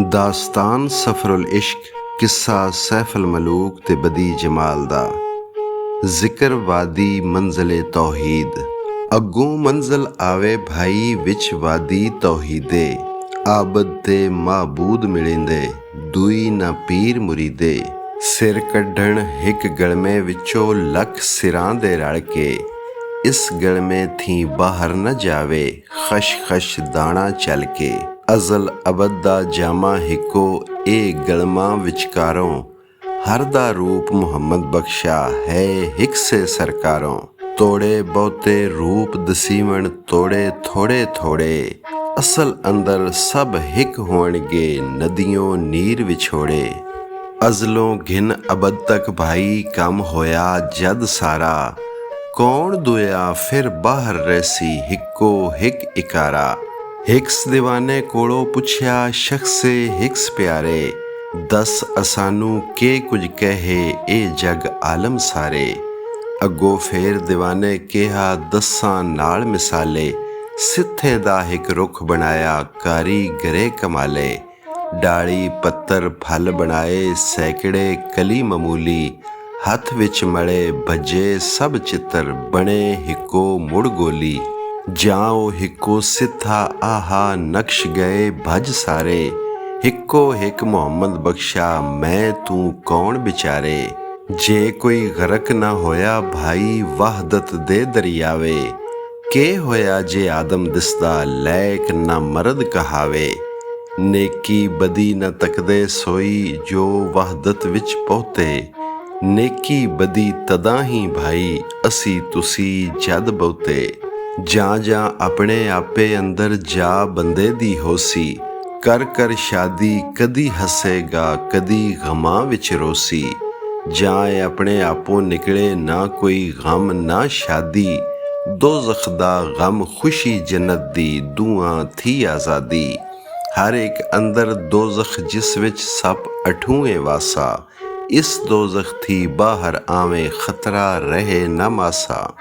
ਦਾਸਤਾਨ ਸਫਰੁਲ ਇਸ਼ਕ ਕਿੱਸਾ ਸੈਫੁਲ ਮਲੂਕ ਤੇ ਬਦੀ ਜਮਾਲ ਦਾ। ਜ਼ਿਕਰ ਵਾਦੀ ਮੰਜ਼ਲੇ ਤੌਹੀਦ। ਅੱਗੋਂ ਮੰਜ਼ਲ ਆਵੇ ਭਾਈ ਵਿੱਚ ਵਾਦੀ ਤੌਹੀਦੇ। ਆਬਦ ਤੇ ਮਾਬੂਦ ਮਿਲਿੰਦੇ ਦੂਈ ਨਾ ਪੀਰ ਮੁਰੀਦੇ। ਸਿਰ ਕੱਢਣ ਹਿੱਕ ਗਲਮੇ ਵਿੱਚੋਂ ਲੱਖ ਸਿਰਾਂ ਦੇ ਰਲ ਕੇ। ਇਸ ਗਲਮੇ ਥੀ ਬਾਹਰ ਨਾ ਜਾਵੇ ਖਸ਼ ਖਸ਼ ਦਾਣਾ ਚੱਲ ਕੇ। ਅਜ਼ਲ ਅਬਦ ਦਾ ਜਾਮਾ ਹਿੱਕੋ ਇਹ ਗਲਮਾਂ ਵਿਚਕਾਰੋਂ। ਹਰ ਦਾ ਰੂਪ ਮੁਹੰਮਦ ਬਖਸ਼ਾ ਹੈ ਹਿੱਕ ਸੇ ਸਰਕਾਰੋਂ। ਤੋੜੇ ਬਹੁਤੇ ਰੂਪ ਦਸੀਵਣ ਤੋੜੇ ਥੋੜੇ ਥੋੜੇ। ਅਸਲ ਅੰਦਰ ਸਭ ਹਿੱਕ ਹੋਣਗੇ ਨਦੀਆਂ ਨੀਰ ਵਿਛੋੜੇ। ਅਜ਼ਲੋਂ ਘਿਨ ਅਬਦ ਤੱਕ ਭਾਈ ਕੰਮ ਹੋਇਆ ਜਦ ਸਾਰਾ। ਕੌਣ ਦੁਆ ਫਿਰ ਬਾਹਰ ਰਹਿਸੀ ਹਿੱਕੋ ਹਿੱਕ ਇਕਾਰਾ। ਹਿਕਸ ਦੀਵਾਨੇ ਕੋਲੋਂ ਪੁੱਛਿਆ ਸ਼ਖਸੇ ਹਿਕਸ ਪਿਆਰੇ। ਦੱਸ ਅਸਾਨੂੰ ਕੇ ਕੁਝ ਕਹੇ ਇਹ ਜਗ ਆਲਮ ਸਾਰੇ। ਅੱਗੋਂ ਫੇਰ ਦੀਵਾਨੇ ਕਿਹਾ ਦੱਸਾਂ ਨਾਲ ਮਿਸਾਲੇ। ਸਿੱਥੇ ਦਾ ਇੱਕ ਰੁੱਖ ਬਣਾਇਆ ਕਾਰੀਗਰੇ ਕਮਾਲੇ। ਡਾਲੀ ਪੱਤਰ ਫਲ ਬਣਾਏ ਸੈਂਕੜੇ ਕਲੀ ਮਾਮੂਲੀ। ਹੱਥ ਵਿੱਚ ਮਲੇ ਭੱਜੇ ਸਭ ਚਿੱਤਰ ਬਣੇ ਹਿੱਕੋ ਮੁੜ ਗੋਲੀ। ਜਾਂ ਉਹ ਹਿੱਕੋ ਸਿੱਥਾ ਆਹਾ ਨਕਸ਼ ਗਏ ਭੱਜ ਸਾਰੇ। ਹਿੱਕੋ ਹਿੱਕ ਮੁਹੰਮਦ ਬਖਸ਼ਾ ਮੈਂ ਤੂੰ ਕੌਣ ਵਿਚਾਰੇ। ਜੇ ਕੋਈ ਗਰਕ ਨਾ ਹੋਇਆ ਭਾਈ ਵਾਹਦਤ ਦੇ ਦਰਿਆਵੇ। ਕੇ ਹੋਇਆ ਜੇ ਆਦਮ ਦਿਸਦਾ ਲੈਕ ਨਾ ਮਰਦ ਕਹਾਵੇ। ਨੇਕੀ ਬਦੀ ਨਾ ਤੱਕਦੇ ਸੋਈ ਜੋ ਵਾਹਦਤ ਵਿੱਚ ਪਹੁੰਚੇ। ਨੇਕੀ ਬਦੀ ਤਦਾਂ ਹੀ ਭਾਈ ਅਸੀਂ ਤੁਸੀਂ ਜਦ ਬਹੁਤੇ। ਜਾਂ ਜਾਂ ਆਪਣੇ ਆਪੇ ਅੰਦਰ ਜਾ ਬੰਦੇ ਦੀ ਹੋਸੀ। ਕਰ ਕਰ ਸ਼ਾਦੀ ਕਦੀ ਹੱਸੇਗਾ ਕਦੀ ਗਮਾਂ ਵਿੱਚ ਰੋਸੀ। ਜਾਂ ਆਪਣੇ ਆਪੋਂ ਨਿਕਲੇ ਨਾ ਕੋਈ ਗਮ ਨਾ ਸ਼ਾਦੀ। ਦੋਜ਼ਖ ਦਾ ਗਮ ਖੁਸ਼ੀ ਜੰਨਤ ਦੀ ਦੁਆ ਥੀ ਆਜ਼ਾਦੀ। ਹਰ ਇੱਕ ਅੰਦਰ ਦੋਜ਼ਖ ਜਿਸ ਵਿੱਚ ਸੱਪ ਅਠੂਏ ਵਾਸਾ। ਇਸ ਦੋਜ਼ਖ ਥੀ ਬਾਹਰ ਆਵੇਂ ਖਤਰਾ ਰਹੇ ਨਾ ਮਾਸਾ।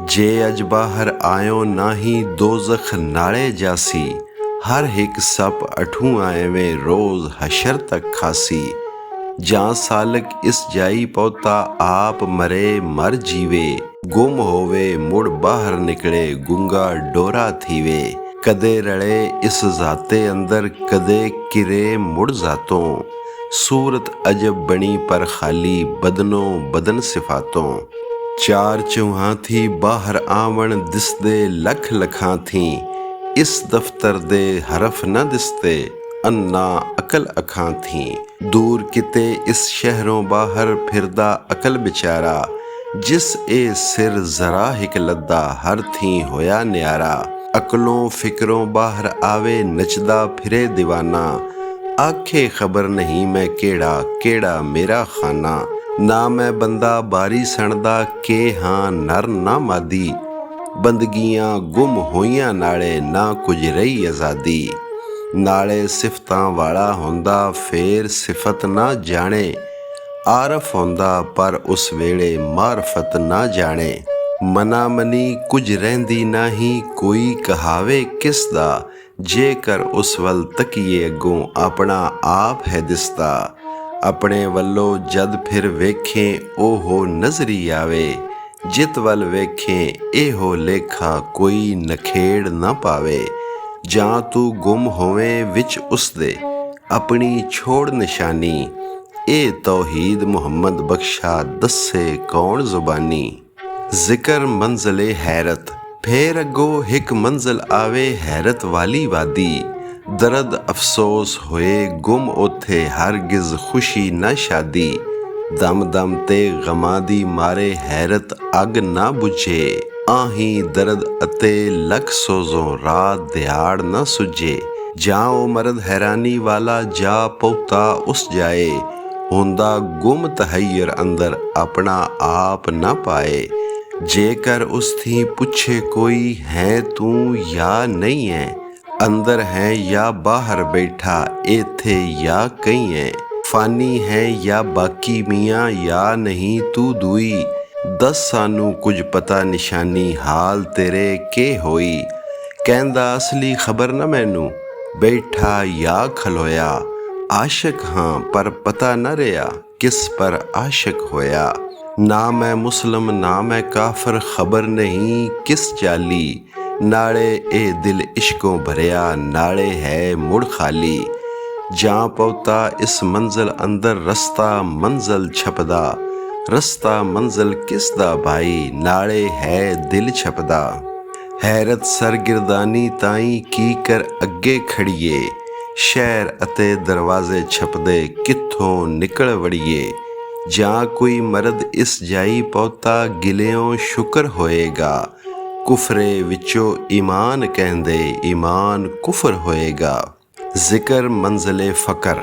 ਜੇ ਅਜ ਬਾਹਰ ਆਇਓ ਨਾ ਹੀ ਦੋਜ਼ਖ ਨਾਲੇ ਜਾਸੀ। ਹਰ ਇੱਕ ਸੱਪ ਅਠੂਆ ਐਵੇਂ ਰੋਜ਼ ਹਸ਼ਰ ਤੱਕ ਖਾਸੀ। ਜਾਂ ਸਾਲਕ ਇਸ ਜਾਈ ਪਹੁਤਾ ਆਪ ਮਰੇ ਮਰ ਜੀਵੇ। ਗੁੰਮ ਹੋਵੇ ਮੁੜ ਬਾਹਰ ਨਿਕਲੇ ਗੁੰਗਾ ਡੋਰਾ ਥੀਵੇ। ਕਦੇ ਰਲੇ ਇਸ ਜ਼ਾਤੇ ਅੰਦਰ ਕਦੇ ਕਿਰੇ ਮੁੜ ਜ਼ਾਤੋਂ। ਸੂਰਤ ਅਜਬ ਬਣੀ ਪਰ ਖਾਲੀ ਬਦਨੋਂ ਬਦਨ ਸਿਫਾਤੋਂ। ਚਾਰ ਚੂਹਾਂ ਥੀ ਬਾਹਰ ਆਵਣ ਦਿਸਦੇ ਲੱਖ ਲੱਖਾਂ ਥੀ। ਇਸ ਦਫ਼ਤਰ ਦੇ ਹਰਫ ਨਾ ਦਿਸਤੇ ਅੰਨਾ ਅਕਲ ਅੱਖਾਂ ਥੀ। ਦੂਰ ਕਿਤੇ ਇਸ ਸ਼ਹਿਰੋਂ ਬਾਹਰ ਫਿਰਦਾ ਅਕਲ ਵਿਚਾਰਾ। ਜਿਸ ਇਹ ਸਿਰ ਜ਼ਰਾ ਹਿਕ ਲੱਦਾ ਹਰ ਥੀ ਹੋਇਆ ਨਿਆਰਾ। ਅਕਲੋਂ ਫਿਕਰੋਂ ਬਾਹਰ ਆਵੇ ਨੱਚਦਾ ਫਿਰੇ ਦੀਵਾਨਾ। ਆਖੇ ਖਬਰ ਨਹੀਂ ਮੈਂ ਕਿਹੜਾ ਕਿਹੜਾ ਮੇਰਾ ਖਾਨਾ। ਨਾ ਮੈਂ ਬੰਦਾ ਬਾਰੀ ਸਣਦਾ ਕਿ ਹਾਂ ਨਰ ਨਾ ਮਾਦੀ। ਬੰਦਗੀਆਂ ਗੁੰਮ ਹੋਈਆਂ ਨਾਲੇ ਨਾ ਕੁਝ ਰਹੀ ਆਜ਼ਾਦੀ। ਨਾਲੇ ਸਿਫਤਾਂ ਵਾਲਾ ਹੁੰਦਾ ਫੇਰ ਸਿਫਤ ਨਾ ਜਾਣੇ। ਆਰਫ ਹੁੰਦਾ ਪਰ ਉਸ ਵੇਲੇ ਮਾਰਫਤ ਨਾ ਜਾਣੇ। ਮਨਾ ਮਨੀ ਕੁਝ ਰਹਿੰਦੀ ਨਹੀਂ ਕੋਈ ਕਹਾਵੇ ਕਿਸ ਦਾ। ਜੇਕਰ ਉਸ ਵੱਲ ਤਕੀਏ ਅੱਗੋਂ ਆਪਣਾ ਆਪ ਹੈ ਦਿਸਦਾ। ਆਪਣੇ ਵੱਲੋਂ ਜਦ ਫਿਰ ਵੇਖੇ ਉਹ ਨਜ਼ਰੀ ਆਵੇ। ਜਿਤ ਵੱਲ ਵੇਖੇ ਇਹੋ ਲੇਖਾ ਕੋਈ ਨਖੇੜ ਨਾ ਪਾਵੇ। ਜਾਂ ਤੂੰ ਗੁੰਮ ਹੋਵੇਂ ਵਿੱਚ ਉਸਦੇ ਆਪਣੀ ਛੋੜ ਨਿਸ਼ਾਨੀ। ਇਹ ਤੌਹੀਦ ਮੁਹੰਮਦ ਬਖਸ਼ਾ ਦੱਸੇ ਕੌਣ ਜ਼ੁਬਾਨੀ। ਜ਼ਿਕਰ ਮੰਜ਼ਲੇ ਹੈਰਤ। ਫੇਰ ਅੱਗੋਂ ਇੱਕ ਮੰਜ਼ਲ ਆਵੇ ਹੈਰਤ ਵਾਲੀ ਵਾਦੀ। ਦਰਦ ਅਫਸੋਸ ਹੋਏ ਗੁੰਮ ਉੱਥੇ ਹਰਗਿਜ਼ ਖੁਸ਼ੀ ਨਾ ਸ਼ਾਦੀ। ਦਮ ਦਮ ਤੇ ਗਮਾਂ ਦੀ ਮਾਰੇ ਹੈਰਤ ਅੱਗ ਨਾ ਬੁਝੇ। ਆਹੀਂ ਦਰਦ ਅਤੇ ਲੱਖ ਸੋਜ਼ੋਂ ਰਾਤ ਦਿਹਾੜ ਨਾ ਸੁਝੇ। ਜਾਂ ਉਹ ਮਰਦ ਹੈਰਾਨੀ ਵਾਲਾ ਜਾ ਪਹੁਤਾ ਉਸ ਜਾਏ। ਹੁੰਦਾ ਗੁੰਮ ਤਹੱਯਰ ਅੰਦਰ ਆਪਣਾ ਆਪ ਨਾ ਪਾਏ। ਜੇਕਰ ਉਸ ਥੀ ਪੁੱਛੇ ਕੋਈ ਹੈ ਤੂੰ ਜਾਂ ਨਹੀਂ ਹੈ। ਅੰਦਰ ਹੈ ਜਾਂ ਬਾਹਰ ਬੈਠਾ ਇੱਥੇ ਜਾਂ ਕहीं ਹੈ। ਫਾਨੀ ਹੈ ਜਾਂ ਬਾਕੀ ਮੀਆਂ ਜਾਂ ਨਹੀਂ ਤੂੰ ਦੂਈ। ਦੱਸ ਸਾਨੂੰ ਕੁਝ ਪਤਾ ਨਿਸ਼ਾਨੀ ਹਾਲ ਤੇਰੇ ਕੀ ਹੋਈ। ਕਹਿੰਦਾ ਅਸਲੀ ਖਬਰ ਨਾ ਮੈਨੂੰ ਬੈਠਾ ਜਾਂ ਖਲੋਇਆ। ਆਸ਼ਕ ਹਾਂ ਪਰ ਪਤਾ ਨਾ ਰਿਹਾ ਕਿਸ ਪਰ ਆਸ਼ਕ ਹੋਇਆ। ਨਾ ਮੈਂ ਮੁਸਲਮ ਨਾ ਮੈਂ ਕਾਫਰ, ਖਬਰ ਨਹੀਂ ਕਿਸ ਚਾਲੀ। ਨਾਲੇ ਇਹ ਦਿਲ ਇਸ਼ਕੋਂ ਭਰਿਆ, ਨਾਲੇ ਹੈ ਮੁੜ ਖਾਲੀ। ਜਾਂ ਪਉਤਾ ਇਸ ਮੰਜ਼ਲ ਅੰਦਰ, ਰਸਤਾ ਮੰਜ਼ਲ ਛਪਦਾ। ਰਸਤਾ ਮੰਜ਼ਲ ਕਿਸ ਦਾ ਭਾਈ, ਨਾਲੇ ਹੈ ਦਿਲ ਛਪਦਾ। ਹੈਰਤ ਸਰਗਿਰਦਾਨੀ ਤਾਈਂ ਕੀ ਕਰ ਅੱਗੇ ਖੜੀਏ। ਸ਼ਹਿਰ ਅਤੇ ਦਰਵਾਜ਼ੇ ਛਪਦੇ ਕਿੱਥੋਂ ਨਿਕਲ ਵੜੀਏ। ਜਾਂ ਕੋਈ ਮਰਦ ਇਸ ਜਾਈ ਪਉਤਾ, ਗਿਲਿਓਂ ਸ਼ੁਕਰ ਹੋਏਗਾ। ਕੁਫਰੇ ਵਿੱਚੋਂ ਈਮਾਨ ਕਹਿੰਦੇ, ਈਮਾਨ ਕੁਫਰ ਹੋਏਗਾ। ਜ਼ਿਕਰ ਮੰਜ਼ਲੇ ਫਕਰ,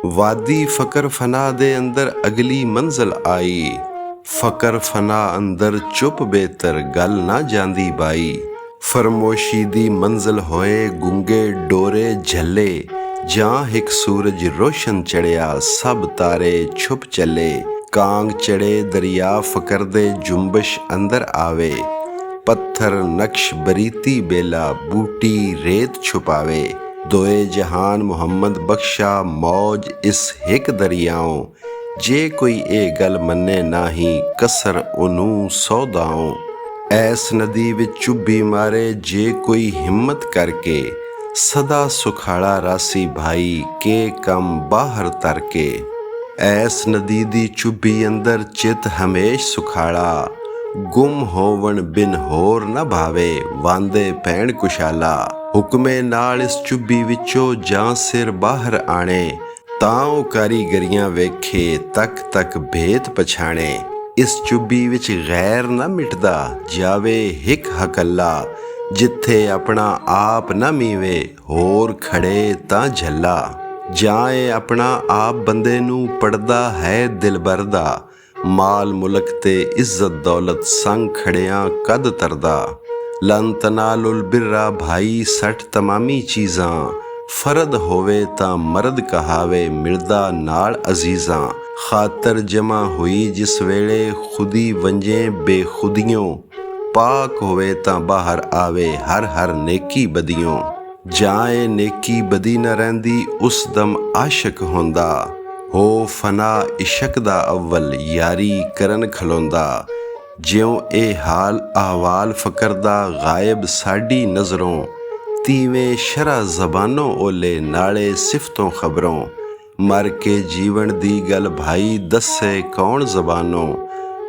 ਵਾਦੀ ਫਕਰ ਫਨਾ ਦੇ ਅੰਦਰ ਅਗਲੀ ਮੰਜ਼ਲ ਆਈ। ਫਕਰ ਫਨਾ ਅੰਦਰ ਚੁੱਪ ਬੇਤਰ, ਗੱਲ ਨਾ ਜਾਂਦੀ ਬਾਈ। ਫਰਮੋਸ਼ੀ ਦੀ ਮੰਜ਼ਲ ਹੋਏ ਗੂੰਗੇ ਡੋਰੇ ਝੱਲੇ। ਜਾਂ ਇੱਕ ਸੂਰਜ ਰੋਸ਼ਨ ਚੜਿਆ, ਸਭ ਤਾਰੇ ਛੁਪ ਚੱਲੇ। ਕਾਂਗ ਚੜੇ ਦਰਿਆ ਫਕਰ ਦੇ, ਜੁੰਬਸ਼ ਅੰਦਰ ਆਵੇ। ਪੱਥਰ ਨਕਸ਼ ਬਰੀਤੀ ਬੇਲਾ, ਬੂਟੀ ਰੇਤ ਛੁਪਾਵੇ। ਦੋਏ ਜਹਾਨ ਮੁਹੰਮਦ ਬਖਸ਼ਾ, ਮੌਜ ਇਸ ਹਿੱਕ ਦਰਿਆਓਂ। ਜੇ ਕੋਈ ਇਹ ਗੱਲ ਮੰਨੇ ਨਾਹੀਂ, ਕਸਰ ਉਹਨੂੰ 100 ਦਾਓਂ। ਐਸ ਨਦੀ ਵਿੱਚ ਚੁੱਭੀ ਮਾਰੇ ਜੇ ਕੋਈ ਹਿੰਮਤ ਕਰਕੇ। ਸਦਾ ਸੁਖਾਲਾ ਰਾਸੀ ਭਾਈ, ਕੇ ਕੰਮ ਬਾਹਰ ਤਰ ਕੇ। ਐਸ ਨਦੀ ਦੀ ਚੁੱਭੀ ਅੰਦਰ, ਚਿਤ ਹਮੇਸ਼ ਸੁਖਾਲਾ। ਗੁੰਮ ਹੋਵਣ ਬਿਨ ਹੋਰ ਨਾ ਭਾਵੇ, ਵਾਂਦੇ ਪੈਣ ਕੁਸ਼ਾਲਾ। ਹੁਕਮੇ ਨਾਲ ਇਸ ਚੁੱਭੀ ਵਿੱਚੋਂ ਜਾਂ ਸਿਰ ਬਾਹਰ ਆਣੇ। ਤਾਂ ਉਹ ਕਾਰੀਗਰੀਆਂ ਵੇਖੇ, ਤੱਕ ਤੱਕ ਭੇਤ ਪਛਾਣੇ। ਇਸ ਚੁੱਭੀ ਵਿੱਚ ਗੈਰ ਨਾ ਮਿਟਦਾ, ਜਾਵੇ ਹਿੱਕ ਹਕੱਲਾ। ਜਿੱਥੇ ਆਪਣਾ ਆਪ ਨਾ ਮੀਵੇ, ਹੋਰ ਖੜੇ ਤਾਂ ਝੱਲਾ। ਜਾਂ ਇਹ ਆਪਣਾ ਆਪ ਬੰਦੇ ਨੂੰ ਪੜਦਾ ਹੈ ਦਿਲਬਰ ਦਾ। ਮਾਲ ਮੁਲਕ ਤੇ ਇੱਜ਼ਤ ਦੌਲਤ, ਸੰਗ ਖੜਿਆਂ ਕਦ ਤਰਦਾ। ਲਨ ਤਨਾਲੁਲ ਬਿਰਰਾ ਭਾਈ, 60 ਤਮਾਮੀ ਚੀਜ਼ਾਂ। ਫਰਦ ਹੋਵੇ ਤਾਂ ਮਰਦ ਕਹਾਵੇ, ਮਿਲਦਾ ਨਾਲ ਅਜ਼ੀਜ਼ਾਂ। ਖਾਤਰ ਜਮਾ ਹੋਈ ਜਿਸ ਵੇਲੇ, ਖੁਦੀ ਵੰਜੇ ਬੇਖੁਦੀਓਂ। ਪਾਕ ਹੋਵੇ ਤਾਂ ਬਾਹਰ ਆਵੇ, ਹਰ ਹਰ ਨੇਕੀ ਬਦੀਓਂ। ਜਾਂ ਇਹ ਨੇਕੀ ਬਦੀ ਨਾ ਰਹਿੰਦੀ, ਉਸ ਦਮ ਆਸ਼ਕ ਹੁੰਦਾ। ਹੋ ਫਨਾ ਇਸ਼ਕ ਦਾ ਅਵਲ, ਯਾਰੀ ਕਰਨ ਖਲੋਂਦਾ। ਜਿਉਂ ਇਹ ਹਾਲ ਅਹਵਾਲ ਫਕਰ ਦਾ, ਗਾਇਬ ਸਾਡੀ ਨਜ਼ਰੋਂ। ਤੀਵੇਂ ਸ਼ਰ੍ਹਾ ਜ਼ਬਾਨੋਂ ਓਲੇ, ਨਾਲੇ ਸਿਫਤੋਂ ਖਬਰੋਂ। ਮਰ ਕੇ ਜੀਵਨ ਦੀ ਗੱਲ ਭਾਈ, ਦੱਸੇ ਕੌਣ ਜ਼ਬਾਨੋਂ।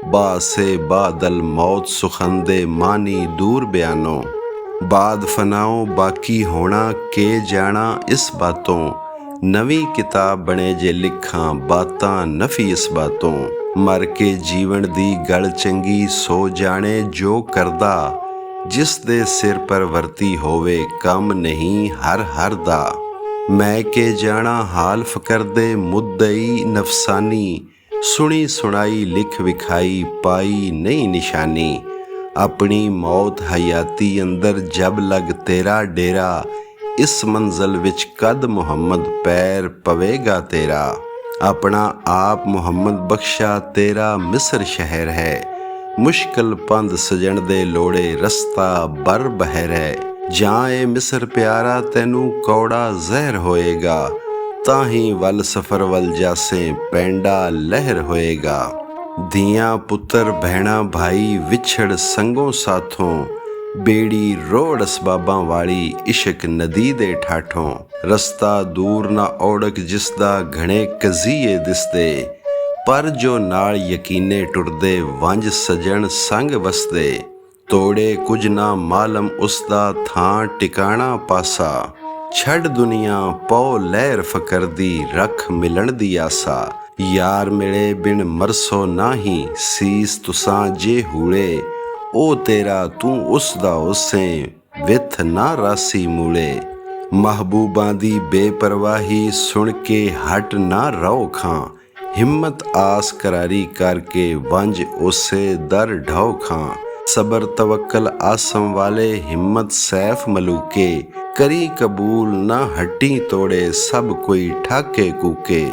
ਬਾਸੇ ਬਾਦਲ ਮੌਤ ਸੁਖੰਦੇ, ਮਾਨੀ ਦੂਰ ਬਿਆਨੋਂ। ਬਾਦ ਫਨਾਓ ਬਾਕੀ ਹੋਣਾ, ਕੇ ਜਾਣਾ ਇਸ ਬਾਤੋਂ। ਨਵੀਂ ਕਿਤਾਬ ਬਣੇ ਜੇ ਲਿਖਾਂ, ਬਾਤਾਂ ਨਫੀ ਇਸ ਬਾਤੋਂ। ਮਰ ਕੇ ਜੀਵਨ ਦੀ ਗੱਲ ਚੰਗੀ, ਸੋ ਜਾਣੇ ਜੋ ਕਰਦਾ। ਜਿਸ ਦੇ ਸਿਰ ਪਰ ਵਰਤੀ ਹੋਵੇ, ਕੰਮ ਨਹੀਂ ਹਰ ਹਰ ਦਾ। ਮੈਂ ਕੇ ਜਾਣਾ ਹਾਲ ਫਕਰ ਦੇ, ਮੁੱਦਈ ਨਫਸਾਨੀ। ਸੁਣੀ ਸੁਣਾਈ ਲਿਖ ਵਿਖਾਈ, ਪਾਈ ਨਹੀਂ ਨਿਸ਼ਾਨੀ। ਆਪਣੀ ਮੌਤ ਹਯਾਤੀ ਅੰਦਰ, ਜਬ ਲਗ ਤੇਰਾ ਡੇਰਾ। ਇਸ ਮੰਜ਼ਲ ਵਿੱਚ ਕਦ ਮੁਹੰਮਦ ਪੈਰ ਪਵੇਗਾ ਤੇਰਾ। ਆਪਣਾ ਆਪ ਮੁਹੰਮਦ ਬਖਸ਼ਾ, ਤੇਰਾ ਮਿਸਰ ਸ਼ਹਿਰ ਹੈ। ਮੁਸ਼ਕਲ ਪੰਧ ਸਜਣ ਦੇ ਲੋੜੇ, ਰਸਤਾ ਬਰ ਬਹਿਰ ਹੈ। ਜਾਂ ਇਹ ਮਿਸਰ ਪਿਆਰਾ, ਤੈਨੂੰ ਕੌੜਾ ਜ਼ਹਿਰ ਹੋਏਗਾ। ਤਾਂ ਹੀ ਵੱਲ ਸਫਰ ਵੱਲ ਜਾਸੇ, ਪੈਂਡਾ ਲਹਿਰ ਹੋਏਗਾ। ਧੀਆਂ ਪੁੱਤਰ ਭੈਣਾਂ ਭਾਈ, ਵਿਛੜ ਸੰਗੋਂ ਸਾਥੋਂ। ਬੇੜੀ ਰੋੜ ਅਸਬਾਬਾਂ ਵਾਲੀ, ਇਸ਼ਕ ਨਦੀ ਦੇ ਠਾਠੋਂ। ਰਸਤਾ ਦੂਰ ਨਾ ਔੜਕ ਜਿਸਦਾ, ਘਣੇ ਕਜ਼ੀਏ ਦਿਸਦੇ। ਪਰ ਜੋ ਨਾਲ ਯਕੀਨੇ ਟੁਰਦੇ, ਵੰਜ ਸਜਣ ਸੰਗ ਵਸਦੇ। ਤੋੜੇ ਕੁਝ ਨਾ ਮਾਲਮ ਉਸਦਾ, ਥਾਂ ਟਿਕਾਣਾ ਪਾਸਾ। ਛੱਡ ਦੁਨੀਆ ਪਉ ਲਹਿਰ ਫਕਰ ਦੀ, ਰੱਖ ਮਿਲਣ ਦੀ ਆਸਾ। ਯਾਰ ਮਿਲੇ ਬਿਨ ਮਰਸੋ ਨਾਹੀਂ, ਸੀਸ ਤੁਸਾਂ ਜੇ ਹੂਲੇ। ਉਹ ਤੇਰਾ ਤੂੰ ਉਸਦਾ ਉਸੇ, ਵਿਥ ਨਾ ਰਾਸੀ ਮੂਲੇ। ਮਹਿਬੂਬਾਂ ਦੀ ਬੇਪਰਵਾਹੀ, ਸੁਣ ਕੇ ਹਟ ਨਾ ਰਹੋ ਖਾਂ। ਹਿੰਮਤ ਆਸ ਕਰਾਰੀ ਕਰਕੇ, ਵੰਜ ਉਸੇ ਦਰ ਢਾਓ ਖਾਂ। ਸਬਰ ਤਵੱਕਲ ਆਸਮ ਵਾਲੇ, ਹਿੰਮਤ ਸੈਫ ਮਲੂਕੇ। ਕਰੀ ਕਬੂਲ ਨਾ ਹੱਟੀ ਤੋੜੇ, ਸਭ ਕੋਈ ਠਾਕੇ ਕੂਕੇ।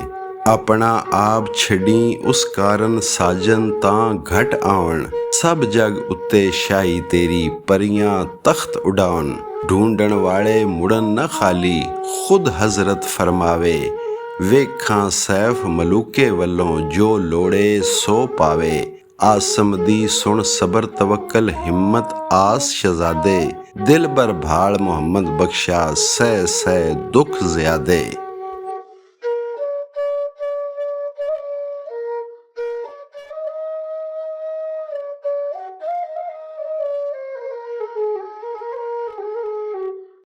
ਆਪਣਾ ਆਪ ਛੱਡੀ ਉਸ ਕਾਰਨ, ਸਾਜਨ ਤਾਂ ਘਟ ਆਉਣ। ਸਭ ਜਗ ਉੱਤੇ ਸ਼ਾਹੀ ਤੇਰੀ, ਪਰੀਆਂ ਤਖਤ ਉਡਾਉਣ। ਢੂੰਡਣ ਵਾਲੇ ਮੁੜਨ ਨਾ ਖਾਲੀ, ਖੁਦ ਹਜ਼ਰਤ ਫਰਮਾਵੇ। ਵੇਖਾਂ ਸੈਫ ਮਲੂਕੇ ਵੱਲੋਂ ਜੋ ਲੋੜੇ ਸੋ ਪਾਵੇ। ਆਸਮ ਦੀ ਸੁਣ ਸਬਰ ਤਵੱਕਲ ਹਿੰਮਤ ਆਸ ਸ਼ਹਜ਼ਾਦੇ। ਦਿਲ ਬਰ ਭਾਲ ਮੁਹੰਮਦ ਬਖਸ਼ਾ ਸਹਿ ਸਹਿ ਦੁੱਖ ਜ਼ਿਆਦੇ।